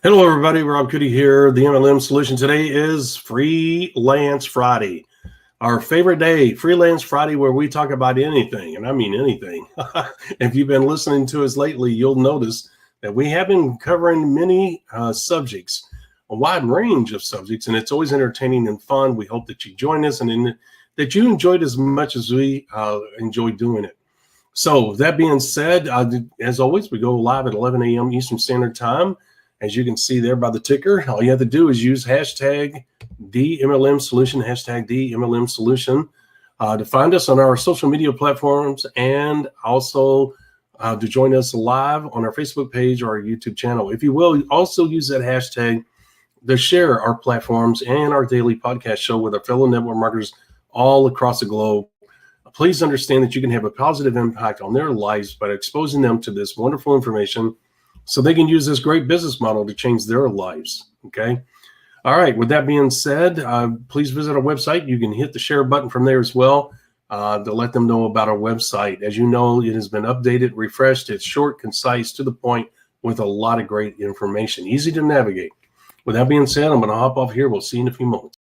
Hello, everybody. Rob Cootie here. The MLM Solution. Today is Freelance Friday, our favorite day, Freelance Friday, where we talk about anything, and I mean anything. If you've been listening to us lately, you'll notice that we have been covering many subjects, a wide range of subjects, and it's always entertaining and fun. We hope that you join us and that you enjoyed as much as we enjoy doing it. So that being said, as always, we go live at 11 a.m. Eastern Standard Time. As you can see there by the ticker, all you have to do is use hashtag DMLM Solution, hashtag DMLM Solution, to find us on our social media platforms and also to join us live on our Facebook page or our YouTube channel. If you will, also use that hashtag to share our platforms and our daily podcast show with our fellow network marketers all across the globe. Please understand that you can have a positive impact on their lives by exposing them to this wonderful information so they can use this great business model to change their lives, okay? All right, with that being said, please visit our website. You can hit the share button from there as well to let them know about our website. As you know, it has been updated, refreshed. It's short, concise, to the point, with a lot of great information, easy to navigate. With that being said, I'm going to hop off here. We'll see you in a few moments.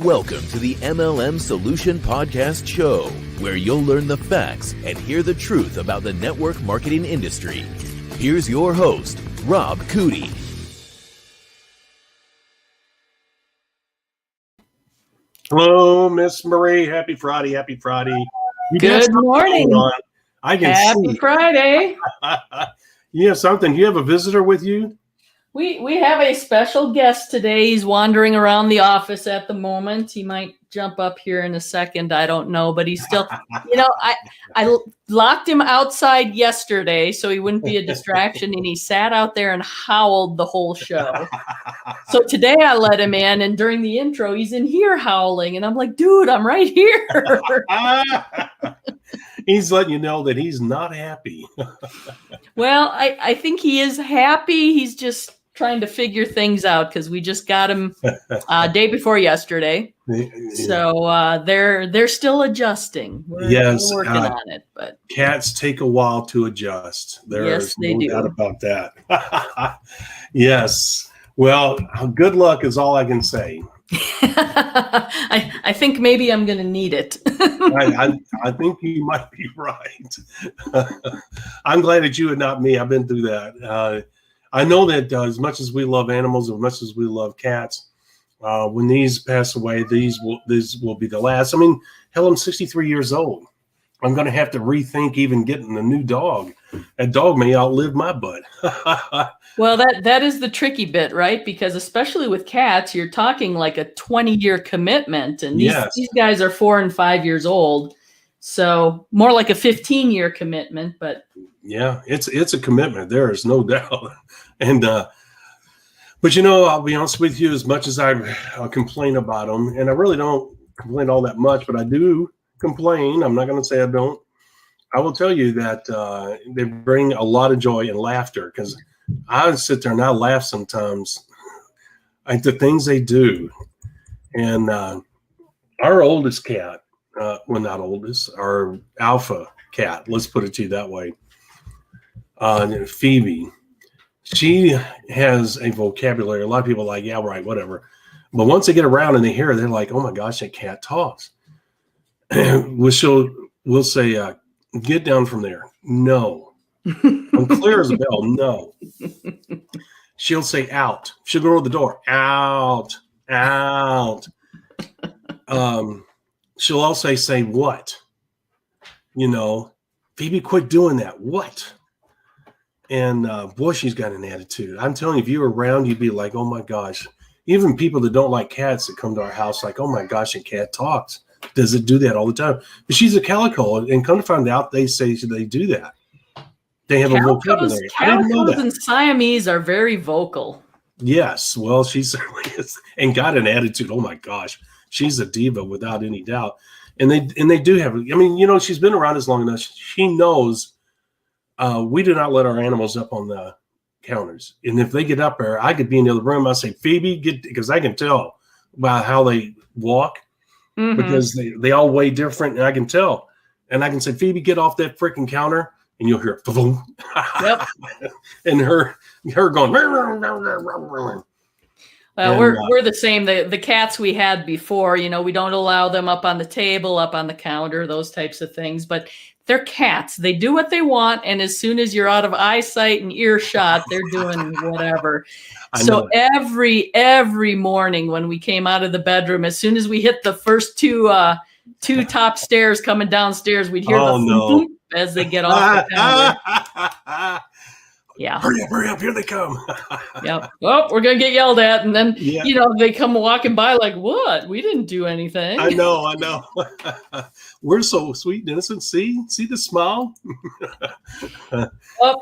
Welcome to the MLM Solution Podcast Show, where you'll learn the facts and hear the truth about the network marketing industry. Here's your host, Rob Cootie. Hello, Miss Marie. Happy Friday. Happy Friday. Good morning. I can Happy see. Friday. You have something. You have a visitor with you? We have a special guest today. He's wandering around the office at the moment. He might jump up here in a second. I don't know, but he's still, I locked him outside yesterday so he wouldn't be a distraction, and he sat out there and howled the whole show. So today I let him in, and during the intro, he's in here howling, and I'm like, dude, I'm right here. He's letting you know that he's not happy. Well, I think he is happy. He's just trying to figure things out because we just got him day before yesterday. Yeah. So they're still adjusting. We're working on it. But cats take a while to adjust. There's no doubt about that. Yes. Well, good luck is all I can say. I think maybe I'm going to need it. I think you might be right. I'm glad that you and not me. I've been through that. I know that as much as we love animals, as much as we love cats, when these pass away, these will be the last. I mean, hell, I'm 63 years old. I'm going to have to rethink even getting a new dog. That dog may outlive my butt. Well, that is the tricky bit, right? Because especially with cats, you're talking like a 20-year commitment, and these guys are 4 and 5 years old, so more like a 15-year commitment. But yeah, it's a commitment. There is no doubt. And but I'll be honest with you. As much as I complain about them, and I really don't complain all that much, but I do complain. I'm not going to say I don't. I will tell you that they bring a lot of joy and laughter, because I sit there and I laugh sometimes at the things they do. And our oldest cat, well, not oldest, our alpha cat, let's put it to you that way, Phoebe, she has a vocabulary. A lot of people are like, yeah, right, whatever. But once they get around and they hear her, they're like, oh my gosh, that cat talks. We'll say, get down from there. No. I'm clear as a bell. No. She'll say out. She'll go to the door. Out. Out. She'll also say what? Phoebe, quit doing that. What? And boy, she's got an attitude. I'm telling you, if you were around, you'd be like, oh my gosh. Even people that don't like cats that come to our house, like, oh my gosh, a cat talks. Does it do that all the time? But she's a calico, and come to find out, they say they do that. They have a vocabulary. I didn't know Calicos that. and Siamese are very vocal. Yes, well, she certainly is, and got an attitude. Oh my gosh, she's a diva without any doubt. And they do have. I mean, she's been around us long enough. She knows we do not let our animals up on the counters, and if they get up there, I could be in the other room. I say, Phoebe, get, because I can tell by how they walk, because they all weigh different, and I can tell, and I can say, Phoebe, get off that freaking counter. And you'll hear, boom. Yep. And her going. We're the same. The cats we had before, we don't allow them up on the table, up on the counter, those types of things. But they're cats. They do what they want, and as soon as you're out of eyesight and earshot, they're doing whatever. So every morning when we came out of the bedroom, as soon as we hit the first two top stairs coming downstairs, we'd hear the as they get off the counter. Yeah. Hurry up, here they come. Yep. Oh, we're going to get yelled at. And then, they come walking by like, what? We didn't do anything. I know. We're so sweet and innocent. See the smile?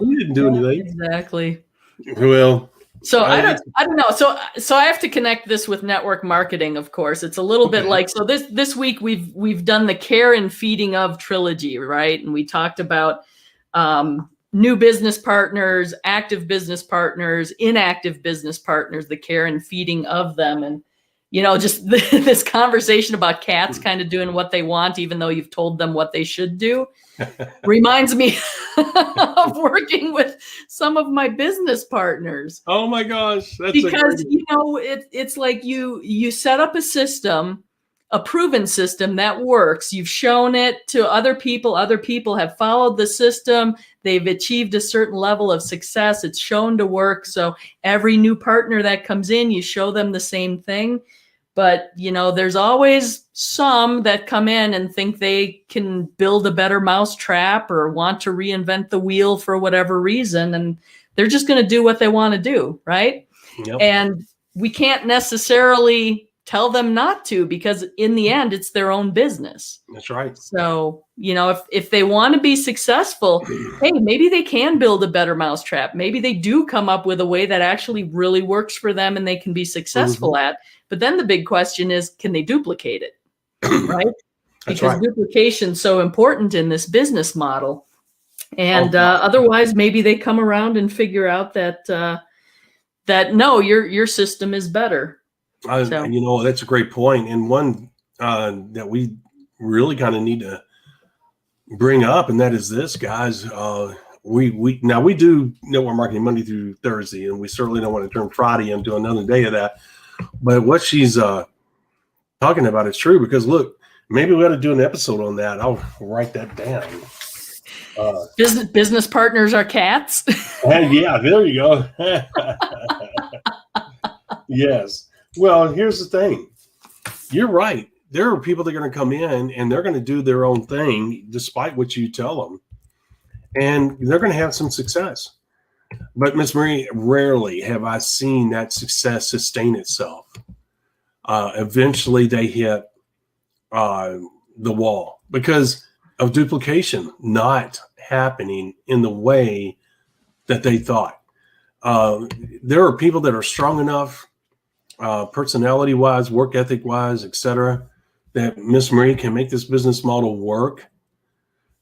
We didn't do anything. Exactly. Well, so I don't know. So I have to connect this with network marketing, of course. It's a little bit like, so this week we've done the care and feeding of trilogy, right? And we talked about new business partners, active business partners, inactive business partners, the care and feeding of them. And, just this conversation about cats kind of doing what they want, even though you've told them what they should do, reminds me of working with some of my business partners. Oh my gosh. It's like you set up a system, a proven system that works. You've shown it to other people. Other people have followed the system. They've achieved a certain level of success. It's shown to work. So every new partner that comes in, you show them the same thing. But, there's always some that come in and think they can build a better mousetrap or want to reinvent the wheel for whatever reason. And they're just going to do what they want to do. Right. Yep. And we can't necessarily tell them not to, because in the end, it's their own business. That's right. So, if they want to be successful, hey, maybe they can build a better mousetrap. Maybe they do come up with a way that actually really works for them and they can be successful at. But then the big question is, can they duplicate it? Right? Because duplication's so important in this business model. And otherwise, maybe they come around and figure out that no, your system is better. That's a great point. And one that we really kind of need to bring up, and that is this, guys. We do network marketing Monday through Thursday, and we certainly don't want to turn Friday into another day of that. But what she's talking about is true, because look, maybe we ought to do an episode on that. I'll write that down. Business partners are cats. Yeah, there you go. Yes. Well, here's the thing. You're right. There are people that are going to come in and they're going to do their own thing despite what you tell them. And they're going to have some success. But Miss Marie, rarely have I seen that success sustain itself. Eventually they hit the wall because of duplication not happening in the way that they thought. There are people that are strong enough, personality-wise, work ethic-wise, etc., that Miss Marie can make this business model work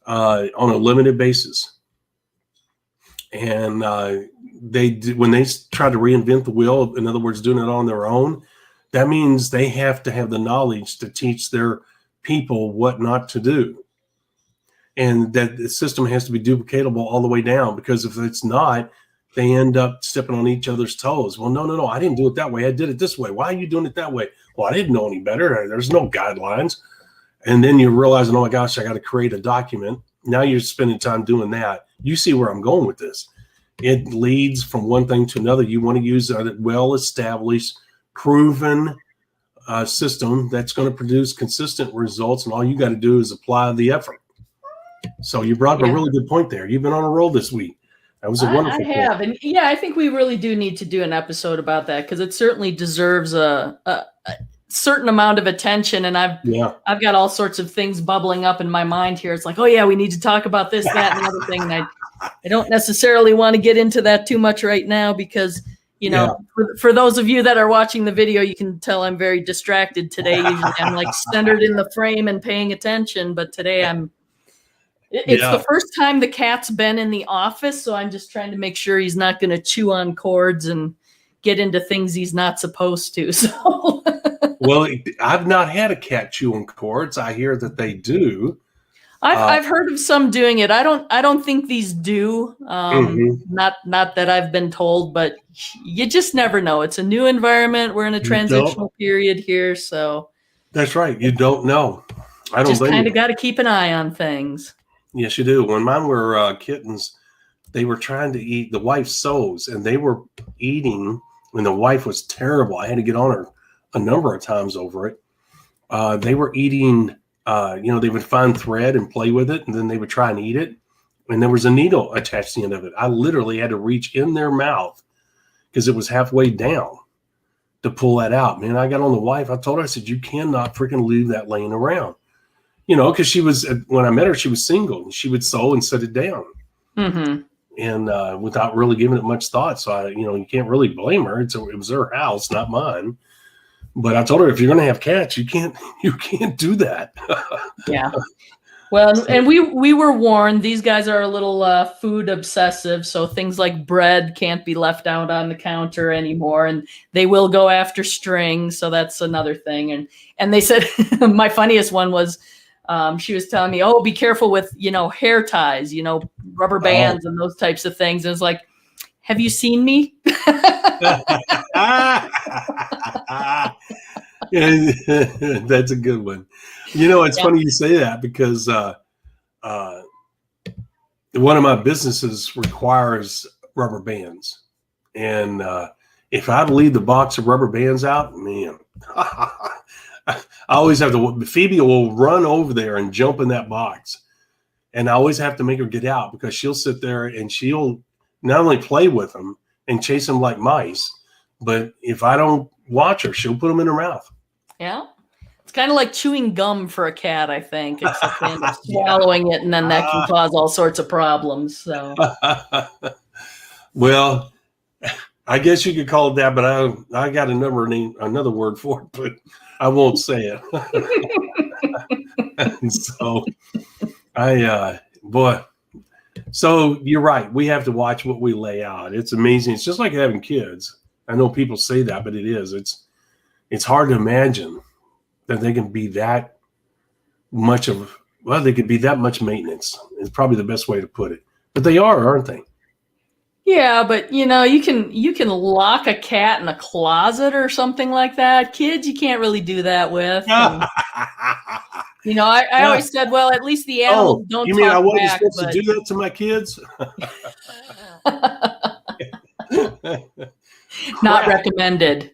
on a limited basis. And when they try to reinvent the wheel, in other words, doing it on their own, that means they have to have the knowledge to teach their people what not to do. And that the system has to be duplicatable all the way down, because if it's not, they end up stepping on each other's toes. Well, no, I didn't do it that way. I did it this way. Why are you doing it that way? Well, I didn't know any better. There's no guidelines. And then you're realizing, oh my gosh, I got to create a document. Now you're spending time doing that. You see where I'm going with this. It leads from one thing to another. You want to use a well-established, proven system that's going to produce consistent results. And all you got to do is apply the effort. So you brought up a really good point there. You've been on a roll this week. That was a wonderful point. And I think we really do need to do an episode about that, because it certainly deserves a certain amount of attention. And I've got all sorts of things bubbling up in my mind here. It's like, oh yeah, we need to talk about this, that, and the other thing. And I don't necessarily want to get into that too much right now because, for those of you that are watching the video, you can tell I'm very distracted today. Usually I'm like centered in the frame and paying attention, but today it's the first time the cat's been in the office, so I'm just trying to make sure he's not going to chew on cords and get into things he's not supposed to. So, well, I've not had a cat chew on cords. I hear that they do. I've heard of some doing it. I don't think these do. Not that I've been told, but you just never know. It's a new environment. We're in a transitional period here, so that's right. You don't know. I don't just kind of got to keep an eye on things. Yes, you do. When mine were kittens, they were trying to eat. The wife sews, and they were eating. And the wife was terrible. I had to get on her a number of times over it. They were eating. They would find thread and play with it, and then they would try and eat it. And there was a needle attached to the end of it. I literally had to reach in their mouth because it was halfway down to pull that out. Man, I got on the wife. I told her, I said, you cannot freaking leave that laying around. Because she was, when I met her, she was single and she would sew and set it down. And without really giving it much thought. So, you can't really blame her. It was her house, not mine. But I told her, if you're going to have cats, you can't do that. Yeah. Well, and we were warned, these guys are a little food obsessive. So things like bread can't be left out on the counter anymore. And they will go after string. So that's another thing. And they said, my funniest one was, she was telling me, oh, be careful with, hair ties, rubber bands and those types of things. And it's like, have you seen me? That's a good one. It's funny you say that because one of my businesses requires rubber bands. And if I leave the box of rubber bands out, man, I always have to, Phoebe will run over there and jump in that box. And I always have to make her get out because she'll sit there and she'll not only play with them and chase them like mice, but if I don't watch her, she'll put them in her mouth. Yeah. It's kind of like chewing gum for a cat, I think. It's a kind of swallowing it, and then that can cause all sorts of problems. So, well, I guess you could call it that, but I got another word for it, but I won't say it. So so you're right. We have to watch what we lay out. It's amazing. It's just like having kids. I know people say that, but it is. It's hard to imagine that they can be that much they could be that much maintenance. It's probably the best way to put it. But they are, aren't they? Yeah, but you can lock a cat in a closet or something like that. Kids, you can't really do that with. And, I always said, well, at least the animals don't. You mean talk I wasn't back, supposed to do that to my kids? Not recommended.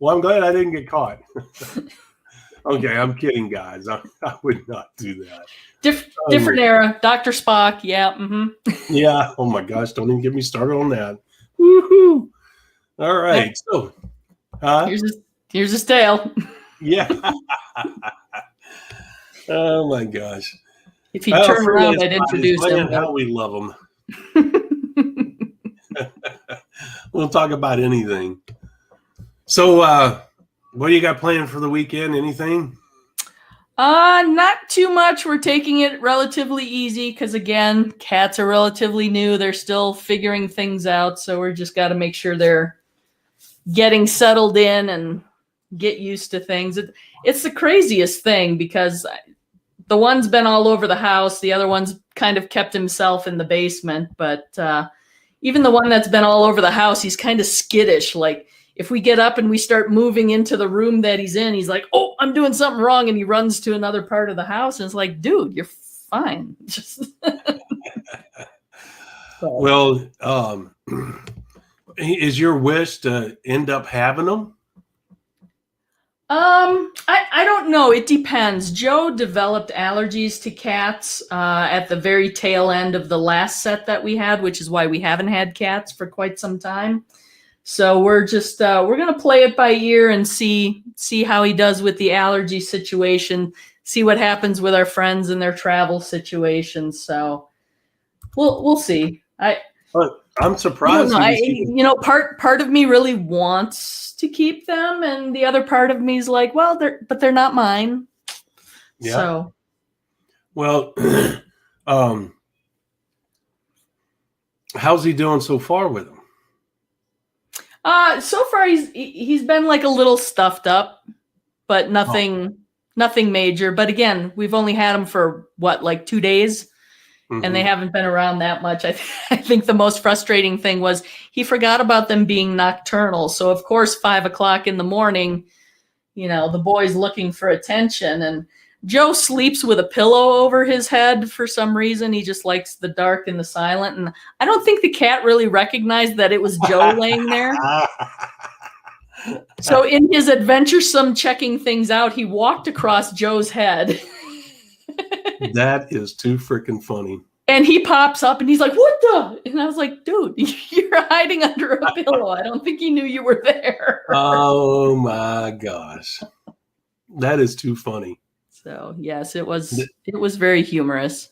Well, I'm glad I didn't get caught. Okay, I'm kidding, guys. I would not do that. Different era. Dr. Spock. Yeah. Yeah. Oh my gosh! Don't even get me started on that. Woohoo! All right. So, here's his tail. Yeah. Oh my gosh! If he turned around, I'd introduce him. How we love them. We'll talk about anything. So, what do you got planned for the weekend? Anything? Not too much. We're taking it relatively easy because, again, cats are relatively new. They're still figuring things out. So we're just got to make sure they're getting settled in and get used to things. It's the craziest thing because the one's been all over the house. The other one's kind of kept himself in the basement. But even the one that's been all over the house, he's kind of skittish. Like, if we get up and we start moving into the room that he's in, he's like, oh, I'm doing something wrong. And he runs to another part of the house. And it's like, dude, you're fine. Well, is your wish to end up having them? I don't know. It depends. Joe developed allergies to cats at the very tail end of the last set that we had, which is why we haven't had cats for quite some time. So we're just we're gonna play it by ear and see how he does with the allergy situation. See what happens with our friends and their travel situations. So we'll see. But I'm I don't surprised. know. Part of me really wants to keep them, and the other part of me is like, well, they're not mine. Yeah. So, Well, how's he doing so far with them? so far he's been like a little stuffed up, but nothing major. But again, we've only had him for like 2 days. And they haven't been around that much. I think the most frustrating thing was he forgot about them being nocturnal. So of course, 5 o'clock in the morning, the boy's looking for attention, and Joe sleeps with a pillow over his head for some reason. He just likes the dark and the silent. And I don't think the cat really recognized that it was Joe laying there. So in his adventuresome checking things out, he walked across Joe's head. That is too freaking funny. And he pops up and he's like, what the? And I was like, dude, you're hiding under a pillow. I don't think he knew you were there. Oh my gosh. That is too funny. So yes, it was very humorous.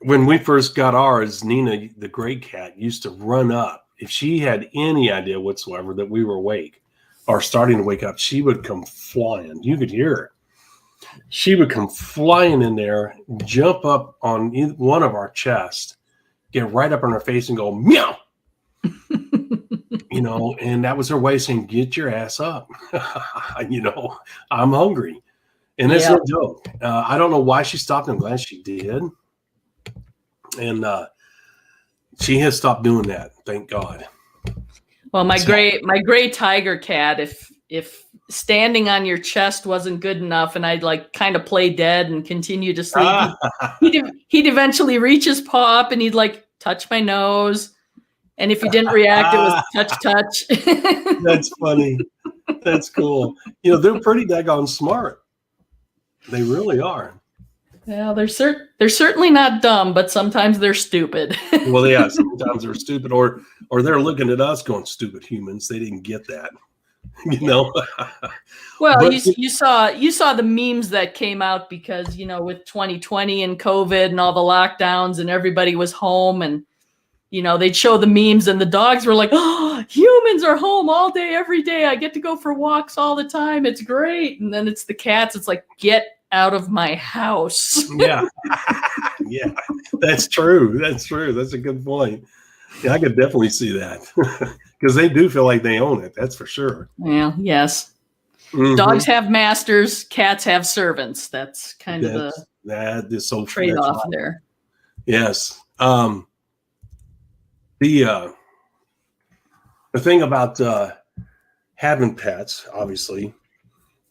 When we first got ours, Nina, the gray cat, used to run up. If she had any idea whatsoever that we were awake or starting to wake up, she would come flying. You could hear her. She would come flying in there, jump up on one of our chests, get right up on her face and go, meow. And that was her way of saying, get your ass up. I'm hungry. And that's no joke. I don't know why she stopped. I'm glad she did. And she has stopped doing that. Thank God. Well, my gray tiger cat, if standing on your chest wasn't good enough and I'd like kind of play dead and continue to sleep, he'd eventually reach his paw up and he'd like touch my nose. And if he didn't react, it was touch. That's funny. That's cool. They're pretty daggone smart. They really are. Well, they're certainly not dumb, but sometimes they're stupid. Well, yeah, sometimes they're stupid or they're looking at us going, stupid humans. They didn't get that. Well, but you saw the memes that came out because with 2020 and COVID and all the lockdowns and everybody was home, and they'd show the memes and the dogs were like, oh, humans are home all day every day, I get to go for walks all the time, it's great. And then it's the cats, it's like, get out of my house. Yeah that's true. That's a good point. Yeah, I could definitely see that. Because they do feel like they own it. That's for sure. Yeah. Yes. Mm-hmm. Dogs have masters. Cats have servants. That's kind of that is so trade-off right there. Yes. The thing about having pets, obviously,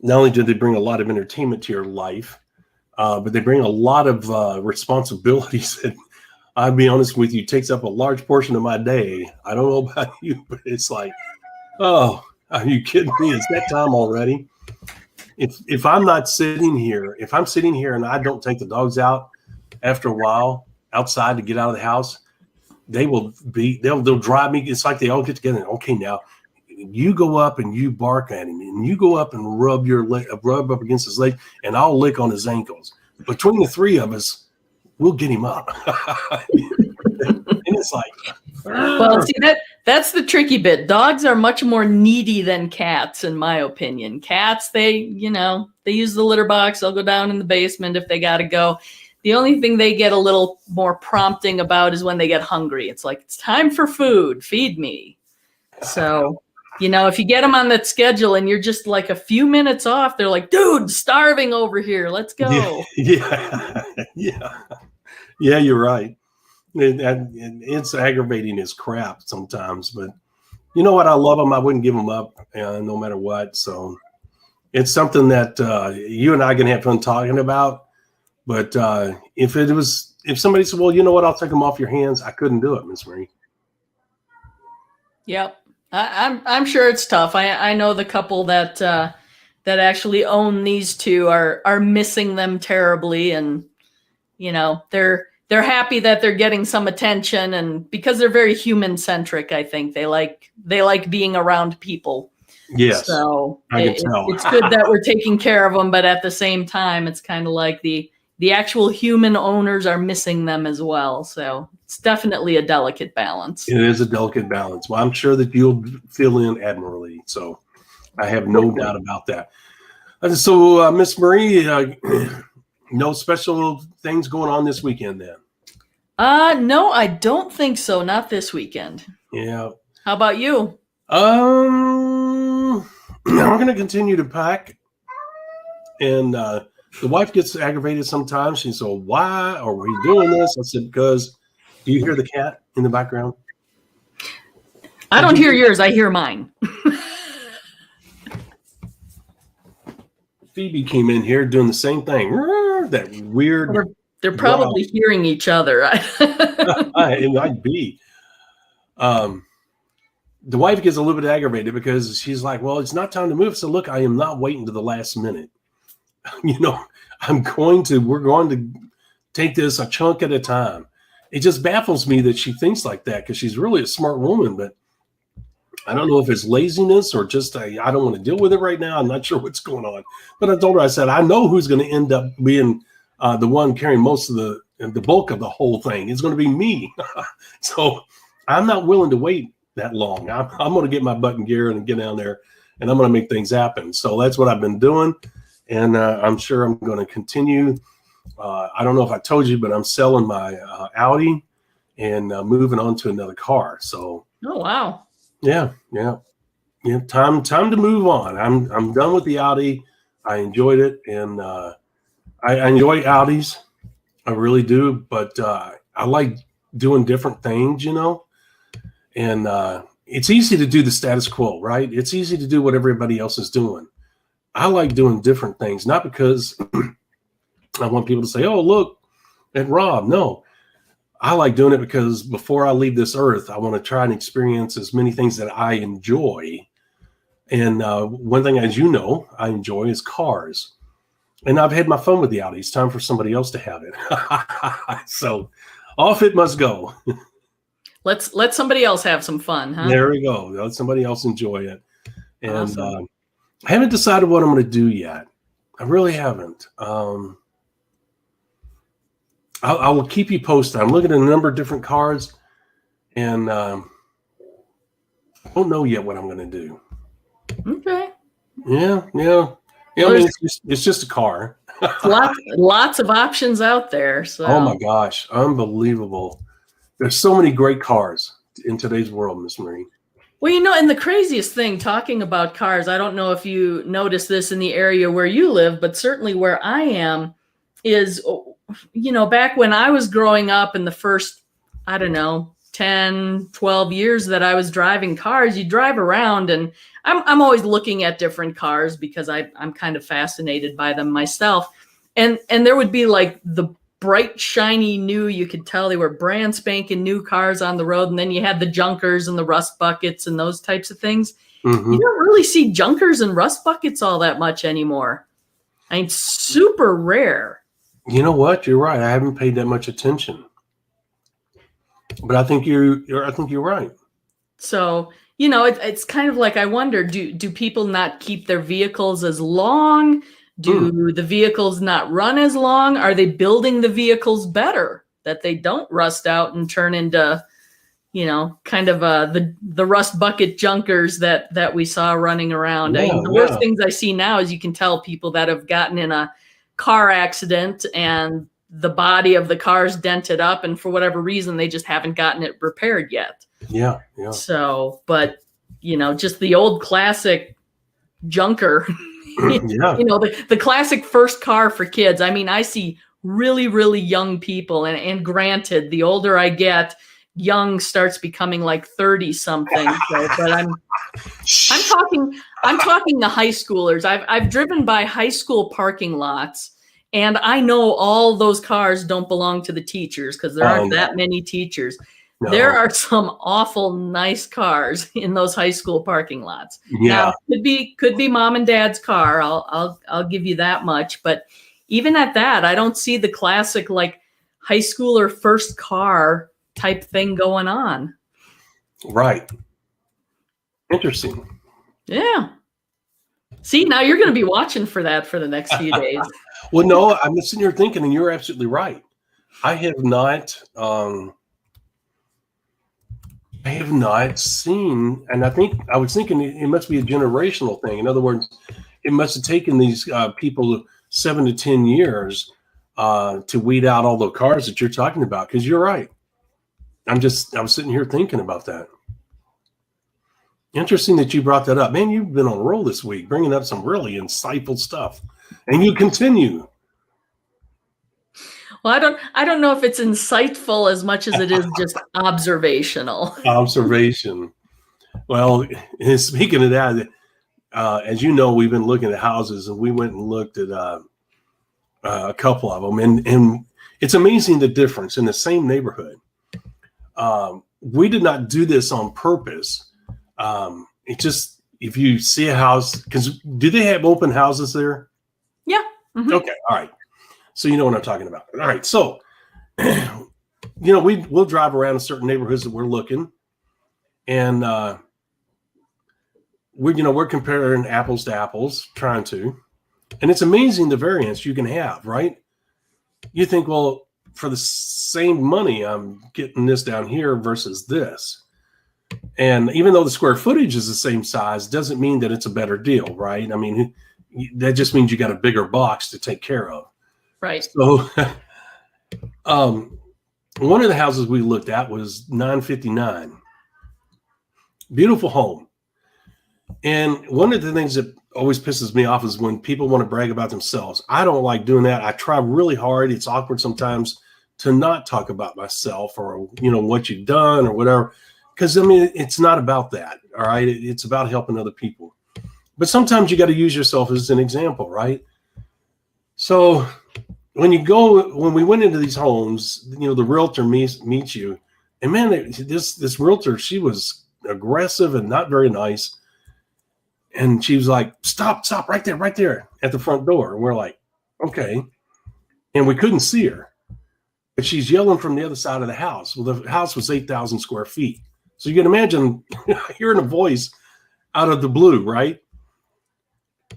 not only do they bring a lot of entertainment to your life, but they bring a lot of responsibilities that, I'll be honest with you, takes up a large portion of my day. I don't know about you, but it's like, oh, are you kidding me? It's that time already. If I'm not sitting here, if I'm sitting here and I don't take the dogs out after a while outside to get out of the house, they'll drive me. It's like they all get together. Okay, now you go up and you bark at him, and you go up and rub up against his leg, and I'll lick on his ankles. Between the three of us, we'll get him up. And it's like, well, see, that's the tricky bit. Dogs are much more needy than cats, in my opinion. Cats, they use the litter box. They'll go down in the basement if they got to go. The only thing they get a little more prompting about is when they get hungry. It's like, it's time for food. Feed me. So, if you get them on that schedule and you're just like a few minutes off, they're like, dude, starving over here. Let's go. Yeah, you're right. And it's aggravating as crap sometimes, but you know what? I love them. I wouldn't give them up no matter what. So it's something that you and I can have fun talking about. But if somebody said, well, you know what? I'll take them off your hands. I couldn't do it, Miss Marie. Yep. I'm sure it's tough. I know the couple that actually own these two are missing them terribly. And, they're happy that they're getting some attention, and because they're very human centric, I think they like being around people. Yes. So I can tell. It's good that we're taking care of them, but at the same time, it's kind of like the the actual human owners are missing them as well. So it's definitely a delicate balance. It is a delicate balance. Well, I'm sure that you'll fill in admirably. So I have no doubt about that. So, Miss Marie, no special things going on this weekend then? No, I don't think so. Not this weekend. Yeah. How about you? I'm going to continue to pack. And the wife gets aggravated sometimes. She said, why are we doing this? I said, because do you hear the cat in the background? I don't hear yours. I hear mine. Phoebe came in here doing the same thing. That weird. They're probably hearing each other. It might be. The wife gets a little bit aggravated because she's like, well, it's not time to move. So look, I am not waiting to the last minute. We're going to take this a chunk at a time. It just baffles me that she thinks like that because she's really a smart woman, but I don't know if it's laziness or just I don't want to deal with it right now. I'm not sure what's going on. But I told her, I said, I know who's going to end up being the one carrying most of the bulk of the whole thing. It's going to be me. So I'm not willing to wait that long. I'm going to get my butt in gear and get down there, and I'm going to make things happen. So that's what I've been doing, and I'm sure I'm going to continue. I don't know if I told you, but I'm selling my Audi and moving on to another car. So oh, wow. Yeah. Time to move on. I'm done with the Audi. I enjoyed it, and I enjoy Audis. I really do, but I like doing different things, and it's easy to do the status quo, right? It's easy to do what everybody else is doing. I like doing different things, not because I want people to say, oh, look at Rob. No, I like doing it because before I leave this earth, I want to try and experience as many things that I enjoy. And one thing, as you know, I enjoy is cars. And I've had my fun with the Audi. It's time for somebody else to have it. So off it must go. Let somebody else have some fun, huh? There we go. Let somebody else enjoy it. And Awesome. I haven't decided what I'm going to do yet. I really haven't. I will keep you posted. I'm looking at a number of different cars, and I don't know yet what I'm going to do. Okay. Yeah. I mean, it's just a car. lots of options out there. So. Oh my gosh, unbelievable! There's so many great cars in today's world, Miss Marie. Well, and the craziest thing, talking about cars, I don't know if you notice this in the area where you live, but certainly where I am is, back when I was growing up in the first, 10, 12 years that I was driving cars, you drive around and I'm always looking at different cars because I'm kind of fascinated by them myself. And there would be like the bright, shiny new, you could tell they were brand spanking new cars on the road. And then you had the junkers and the rust buckets and those types of things. Mm-hmm. You don't really see junkers and rust buckets all that much anymore. Super rare. You know what? You're right. I haven't paid that much attention, but I think you're right. So, it's kind of like, I wonder, do people not keep their vehicles as long? Do the vehicles not run as long? Are they building the vehicles better that they don't rust out and turn into, kind of the rust bucket junkers that we saw running around? Yeah, the worst things I see now is you can tell people that have gotten in a car accident and the body of the car's dented up, and for whatever reason, they just haven't gotten it repaired yet. Yeah. So, but, just the old classic junker, yeah. The classic first car for kids. I see really, really young people, and granted, the older I get, young starts becoming like 30 something. So, but I'm talking the high schoolers. I've driven by high school parking lots, and I know all those cars don't belong to the teachers because there aren't that many teachers. No. There are some awful nice cars in those high school parking lots. Yeah, now, could be mom and dad's car. I'll give you that much. But even at that, I don't see the classic like high schooler first car type thing going on. Right. Interesting. Yeah. See, now you're going to be watching for that for the next few days. Well, no, I'm sitting here thinking, and you're absolutely right. I have not seen, and I was thinking it must be a generational thing. In other words, it must have taken these people 7 to 10 years to weed out all the cars that you're talking about. Because you're right. I was sitting here thinking about that. Interesting that you brought that up. Man, you've been on a roll this week, bringing up some really insightful stuff. And you continue. Well, I don't know if it's insightful as much as it is just observational. Observation. Well, speaking of that, as you know, we've been looking at houses, and we went and looked at a couple of them, and it's amazing the difference in the same neighborhood. We did not do this on purpose. It just, if you see a house, because do they have open houses there? Yeah. Mm-hmm. Okay. All right. So you know what I'm talking about. All right. So, we'll drive around in certain neighborhoods that we're looking, and we're comparing apples to apples, trying to, and it's amazing the variance you can have, right? You think, well, for the same money, I'm getting this down here versus this. And even though the square footage is the same size, doesn't mean that it's a better deal, right? I mean, that just means you got a bigger box to take care of. Right. So one of the houses we looked at was 959. Beautiful home. And one of the things that always pisses me off is when people want to brag about themselves. I don't like doing that. I try really hard. It's awkward sometimes to not talk about myself or, what you've done or whatever. Because, it's not about that, all right? It's about helping other people. But sometimes you got to use yourself as an example, right? So when we went into these homes, the realtor meets you. And, man, this realtor, she was aggressive and not very nice. And she was like, stop right there at the front door. And we're like, okay. And we couldn't see her. But she's yelling from the other side of the house. Well, the house was 8,000 square feet. So you can imagine hearing a voice out of the blue, right?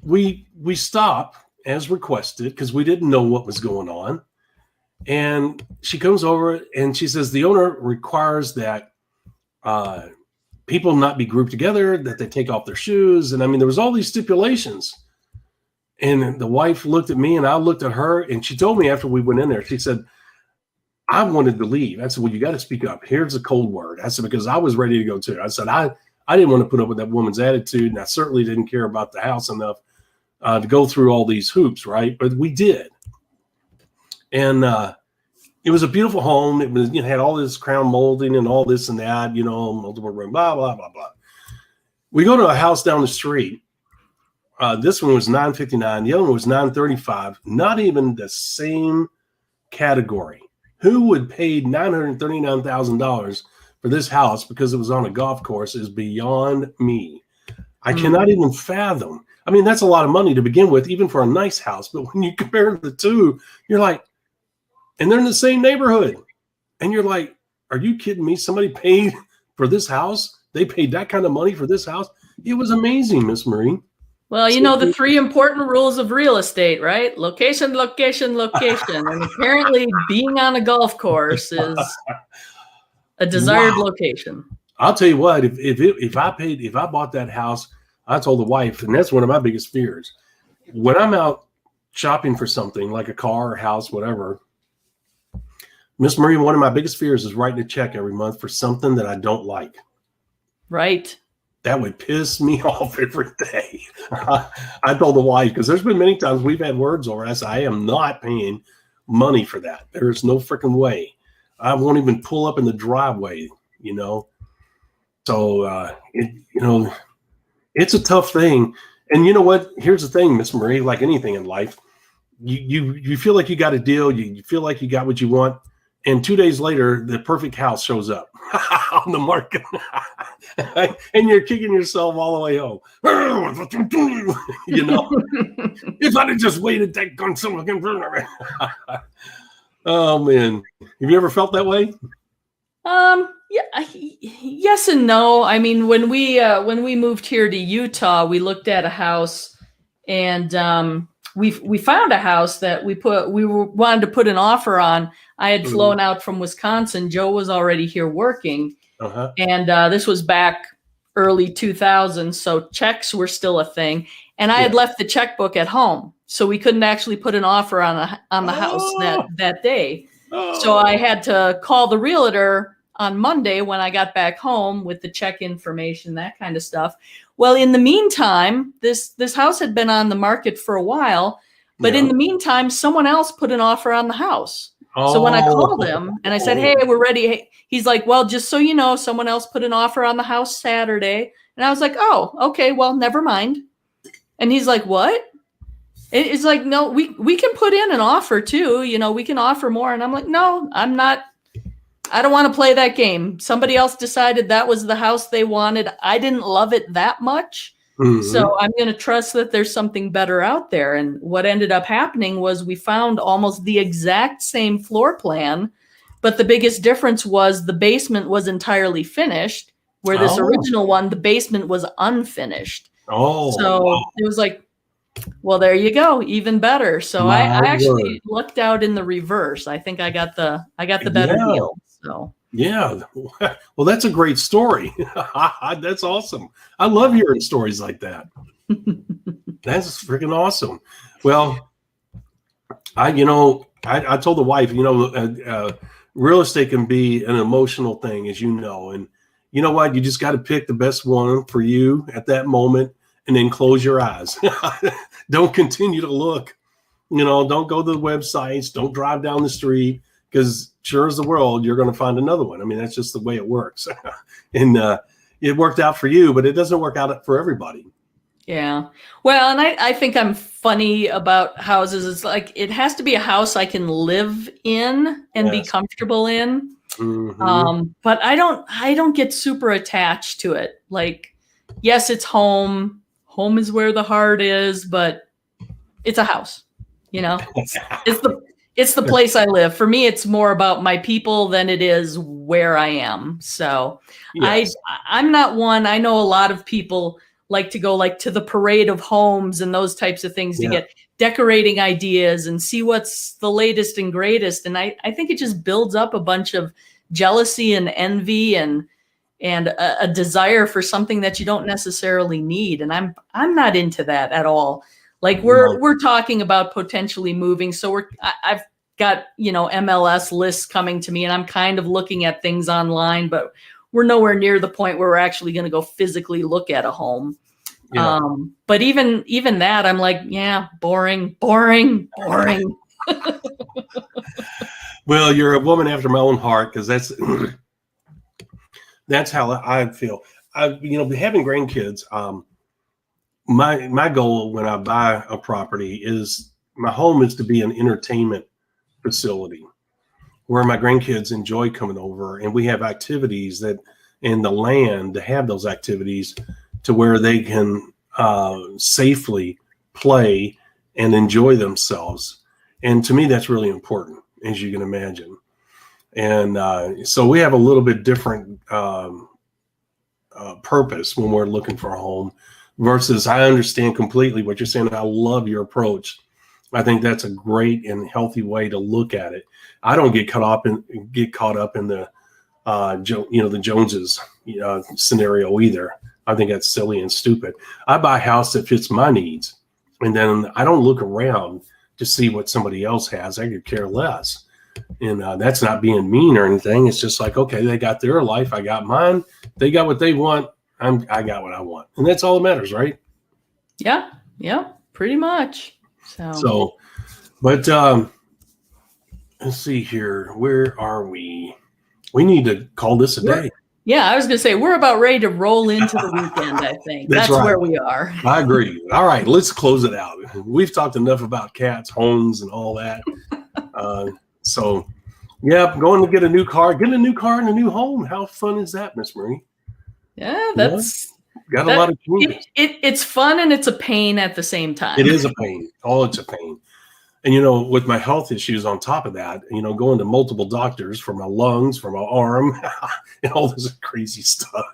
We stop as requested because we didn't know what was going on. And she comes over and she says, the owner requires that people not be grouped together, that they take off their shoes. And there was all these stipulations. And the wife looked at me and I looked at her, and she told me after we went in there, she said, I wanted to leave. I said, well, you got to speak up. Here's a cold word. I said, because I was ready to go too. I said, I didn't want to put up with that woman's attitude, and I certainly didn't care about the house enough to go through all these hoops, right? But we did. And it was a beautiful home. It was, had all this crown molding and all this and that, multiple room, blah, blah, blah, blah. We go to a house down the street. This one was 959. The other one was 935. Not even the same category. Who would pay $939,000 for this house because it was on a golf course is beyond me. I cannot even fathom. That's a lot of money to begin with, even for a nice house. But when you compare the two, you're like, and they're in the same neighborhood. And you're like, are you kidding me? Somebody paid for this house? They paid that kind of money for this house? It was amazing, Miss Marie. Well, the 3 important rules of real estate, right? Location, location, location. And apparently being on a golf course is a desired location. I'll tell you what, if I bought that house, I told the wife, and that's one of my biggest fears. When I'm out shopping for something like a car or house, whatever, Miss Marie, one of my biggest fears is writing a check every month for something that I don't like. Right. That would piss me off every day. I told the wife, because there's been many times we've had words over. I said, I am not paying money for that. There is no freaking way. I won't even pull up in the driveway, So, it's a tough thing. And you know what? Here's the thing, Miss Marie, like anything in life, you feel like you got a deal. You feel like you got what you want. And 2 days later, the perfect house shows up on the market. And you're kicking yourself all the way home. If I'd have just waited that gun, someone can. Oh, man. Have you ever felt that way? Yeah, yes and no. When we moved here to Utah, we looked at a house, and we found a house that we wanted to put an offer on. I had flown out from Wisconsin. Joe was already here working, and this was back early 2000s, so checks were still a thing. And I had left the checkbook at home, so we couldn't actually put an offer on the house that day. So I had to call the realtor on Monday when I got back home with the check information, that kind of stuff. Well, in the meantime, this house had been on the market for a while, but in the meantime, someone else put an offer on the house. So when I called him and I said, "Hey, we're ready," he's like, "Well, just so you know, someone else put an offer on the house Saturday." And I was like, "Oh, okay, well, never mind." And he's like, "What?" It's like, "No, we can put in an offer too. You know, we can offer more." And I'm like, "No, I'm not. I don't want to play that game. Somebody else decided that was the house they wanted. I didn't love it that much. So I'm going to trust that there's something better out there." And what ended up happening was we found almost the exact same floor plan, but the biggest difference was the basement was entirely finished, where this original one, the basement was unfinished. So it was like, well, there you go, even better. So I actually lucked out in the reverse. I think I got the better deal. So yeah, well, that's a great story. That's awesome. I love hearing stories like that. That's freaking awesome. Well, I told the wife, real estate can be an emotional thing, as you know, and you know what? You just got to pick the best one for you at that moment, and then close your eyes. Don't continue to look. Don't go to the websites. Don't drive down the street, because sure as the world, you're going to find another one. I mean, that's just the way it works. And it worked out for you, but it doesn't work out for everybody. Yeah. Well, and I think I'm funny about houses. It's like, it has to be a house I can live in and be comfortable in. But I don't get super attached to it. Like, yes, it's home. Home is where the heart is, but it's a house, it's the place I live. For me, it's more about my people than it is where I am. So I'm not one. I know a lot of people like to go to the parade of homes and those types of things to get decorating ideas and see what's the latest and greatest. And I think it just builds up a bunch of jealousy and envy and a desire for something that you don't necessarily need. And I'm not into that at all. Like we're talking about potentially moving. So I've got, MLS lists coming to me, and I'm kind of looking at things online, but we're nowhere near the point where we're actually going to go physically look at a home. Yeah. But even that, I'm like, yeah, boring. Well, you're a woman after my own heart, because that's how I feel. Having grandkids, my goal when I buy a property is my home is to be an entertainment facility where my grandkids enjoy coming over, and we have activities that in the land to have those activities to where they can safely play and enjoy themselves. And to me, that's really important, as you can imagine. And so we have a little bit different purpose when we're looking for a home versus I understand completely what you're saying. I love your approach. I think that's a great and healthy way to look at it. I don't get caught up in the the Joneses scenario either. I think that's silly and stupid. I buy a house that fits my needs, and then I don't look around to see what somebody else has. I could care less. And that's not being mean or anything. It's just like, okay, they got their life. I got mine. They got what they want. I got what I want. And that's all that matters, right? Yeah, pretty much. So, but let's see here. Where are we? We need to call this a day. Yeah, I was going to say, we're about ready to roll into the weekend, I think. That's right. Where we are. I agree. All right, let's close it out. We've talked enough about cats, homes, and all that. So, going to get a new car and a new home. How fun is that, Miss Marie? Yeah, that's got a lot of changes. It's fun and it's a pain at the same time. It is a pain. It's a pain. And, with my health issues on top of that, going to multiple doctors for my lungs, for my arm, and all this crazy stuff.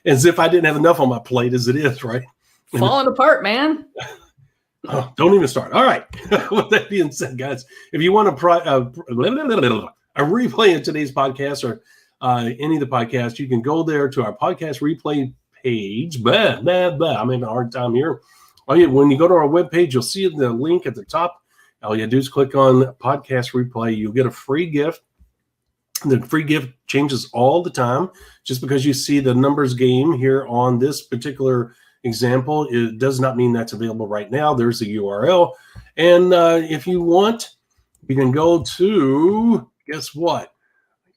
As if I didn't have enough on my plate as it is, right? Falling apart, man. Oh, don't even start. All right. With that being said, guys, if you want a replay of today's podcast or any of the podcasts, you can go there to our podcast replay page. I'm having a hard time here. When you go to our webpage, you'll see the link at the top. All you do is click on podcast replay. You'll get a free gift. The free gift changes all the time. Just because you see the numbers game here on this particular example, it does not mean that's available right now. There's a URL. And if you want, you can go to, guess what?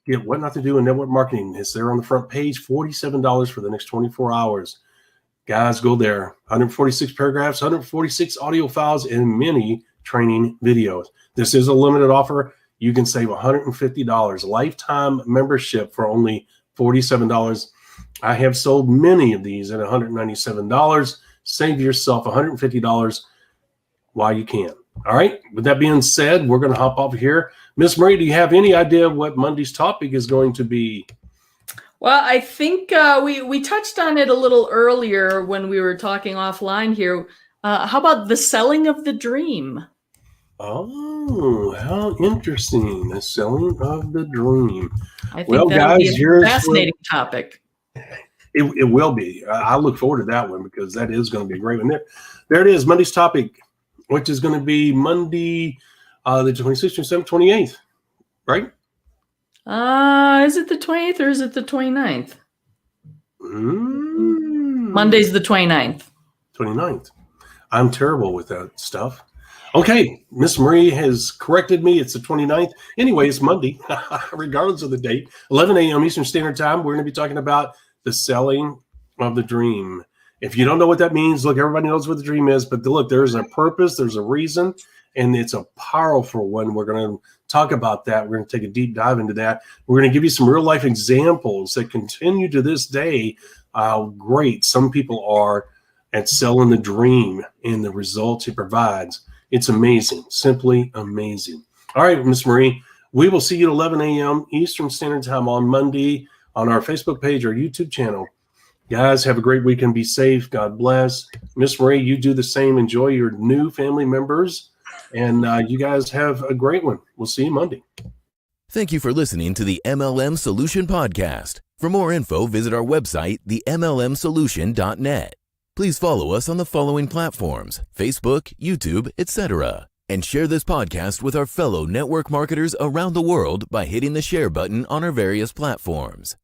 Get What Not to Do in Network Marketing. It's there on the front page, $47 for the next 24 hours. Guys, go there. 146 paragraphs, 146 audio files, and many training videos. This is a limited offer. You can save $150, lifetime membership for only $47. I have sold many of these at $197. Save yourself $150 while you can. All right. With that being said, we're going to hop off here. Miss Marie, do you have any idea what Monday's topic is going to be? Well, I think we touched on it a little earlier when we were talking offline here. How about the selling of the dream? Oh, how interesting. The selling of the dream. I think that'll be a fascinating topic. It will be. I look forward to that one because that is going to be a great one. There it is, Monday's topic, which is going to be Monday, the 26th, 27th, 28th, right? Is it the 28th or is it the 29th? Monday's the 29th. 29th. I'm terrible with that stuff. Okay, Miss Marie has corrected me. It's the 29th. Anyway, it's Monday, regardless of the date. 11 a.m. Eastern Standard Time. We're going to be talking about the selling of the dream. If you don't know what that means, look, everybody knows what the dream is. But look, there's a purpose, there's a reason, and it's a powerful one. We're going to talk about that. We're going to take a deep dive into that. We're going to give you some real-life examples that continue to this day how great some people are at selling the dream and the results it provides. It's amazing, simply amazing. All right, Miss Marie, we will see you at 11 a.m. Eastern Standard Time on Monday on our Facebook page or YouTube channel. Guys, have a great weekend. Be safe. God bless. Miss Marie, you do the same. Enjoy your new family members. And you guys have a great one. We'll see you Monday. Thank you for listening to the MLM Solution Podcast. For more info, visit our website, themlmsolution.net. Please follow us on the following platforms: Facebook, YouTube, etc. And share this podcast with our fellow network marketers around the world by hitting the share button on our various platforms.